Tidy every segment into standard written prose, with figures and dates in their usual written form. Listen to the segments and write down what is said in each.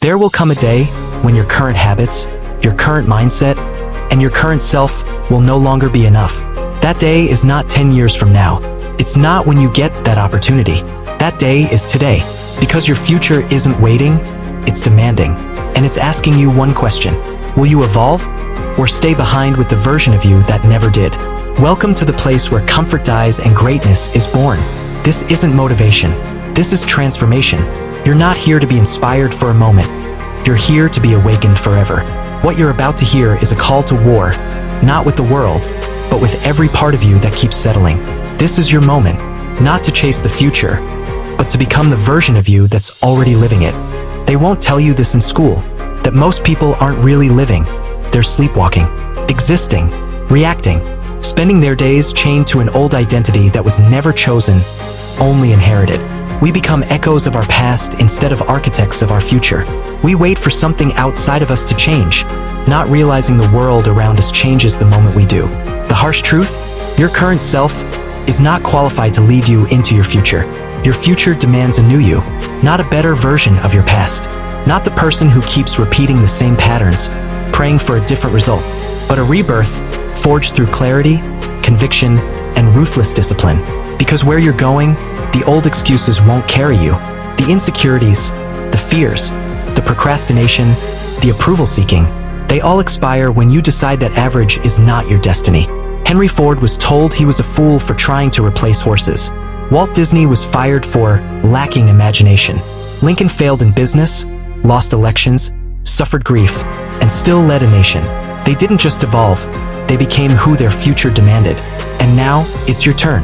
There will come a day when your current habits, your current mindset, and your current self will no longer be enough. That day is not 10 years from now. It's not when you get that opportunity. That day is today, because your future isn't waiting, it's demanding. And it's asking you one question: will you evolve or stay behind with the version of you that never did? Welcome to the place where comfort dies and greatness is born. This isn't motivation. This is transformation. You're not here to be inspired for a moment. You're here to be awakened forever. What you're about to hear is a call to war, not with the world, but with every part of you that keeps settling. This is your moment, not to chase the future, but to become the version of you that's already living it. They won't tell you this in school, that most people aren't really living. They're sleepwalking, existing, reacting, spending their days chained to an old identity that was never chosen, only inherited. We become echoes of our past instead of architects of our future. We wait for something outside of us to change, not realizing the world around us changes the moment we do. The harsh truth? Your current self is not qualified to lead you into your future. Your future demands a new you, not a better version of your past. Not the person who keeps repeating the same patterns, praying for a different result, but a rebirth forged through clarity, conviction, and ruthless discipline. Because where you're going, the old excuses won't carry you. The insecurities, the fears, the procrastination, the approval seeking, they all expire when you decide that average is not your destiny. Henry Ford was told he was a fool for trying to replace horses. Walt Disney was fired for lacking imagination. Lincoln failed in business, lost elections, suffered grief, and still led a nation. They didn't just evolve, they became who their future demanded. And now, it's your turn.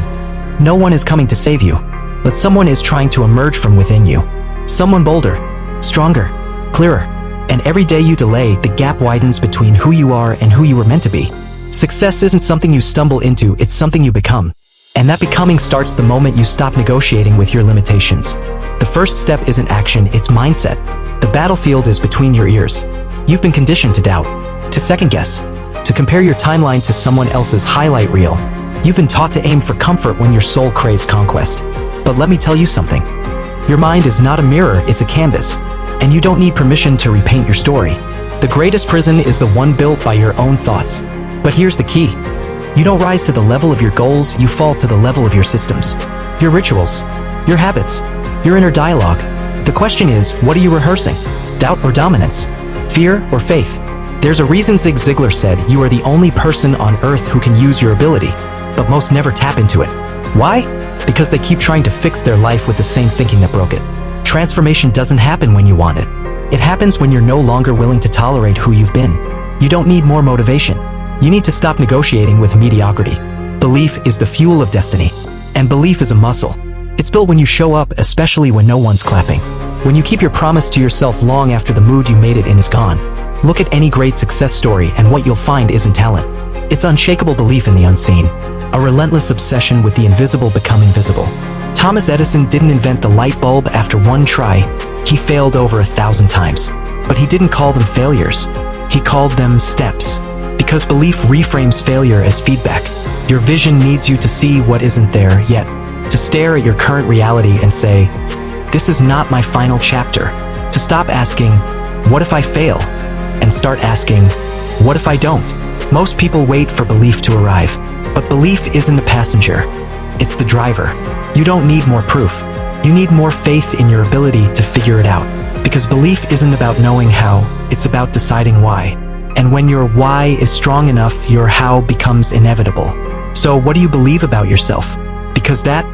No one is coming to save you, but someone is trying to emerge from within you. Someone bolder, stronger, clearer. And every day you delay, the gap widens between who you are and who you were meant to be. Success isn't something you stumble into, it's something you become. And that becoming starts the moment you stop negotiating with your limitations. The first step isn't action, it's mindset. The battlefield is between your ears. You've been conditioned to doubt, to second guess, to compare your timeline to someone else's highlight reel. You've been taught to aim for comfort when your soul craves conquest. But let me tell you something. Your mind is not a mirror, it's a canvas. And you don't need permission to repaint your story. The greatest prison is the one built by your own thoughts. But here's the key. You don't rise to the level of your goals, you fall to the level of your systems. Your rituals, your habits, your inner dialogue. The question is, what are you rehearsing? Doubt or dominance? Fear or faith? There's a reason Zig Ziglar said you are the only person on earth who can use your ability, but most never tap into it. Why? Because they keep trying to fix their life with the same thinking that broke it. Transformation doesn't happen when you want it. It happens when you're no longer willing to tolerate who you've been. You don't need more motivation. You need to stop negotiating with mediocrity. Belief is the fuel of destiny. And belief is a muscle. It's built when you show up, especially when no one's clapping. When you keep your promise to yourself long after the mood you made it in is gone. Look at any great success story and what you'll find isn't talent. It's unshakable belief in the unseen. A relentless obsession with the invisible becoming visible. Thomas Edison didn't invent the light bulb after one try. He failed over 1,000 times. But he didn't call them failures. He called them steps. Because belief reframes failure as feedback. Your vision needs you to see what isn't there yet. To stare at your current reality and say, this is not my final chapter. To stop asking, what if I fail? And start asking, what if I don't? Most people wait for belief to arrive. But belief isn't a passenger. It's the driver. You don't need more proof. You need more faith in your ability to figure it out. Because belief isn't about knowing how, it's about deciding why. And when your why is strong enough, your how becomes inevitable. So what do you believe about yourself? Because that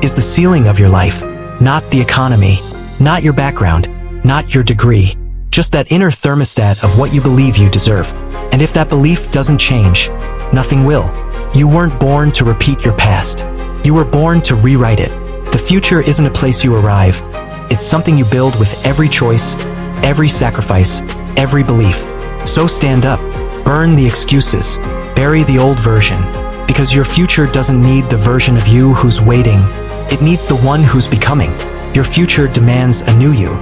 is the ceiling of your life, not the economy, not your background, not your degree, just that inner thermostat of what you believe you deserve. And if that belief doesn't change, nothing will. You weren't born to repeat your past. You were born to rewrite it. The future isn't a place you arrive. It's something you build with every choice, every sacrifice, every belief. So stand up, burn the excuses, bury the old version, because your future doesn't need the version of you who's waiting. It needs the one who's becoming. Your future demands a new you.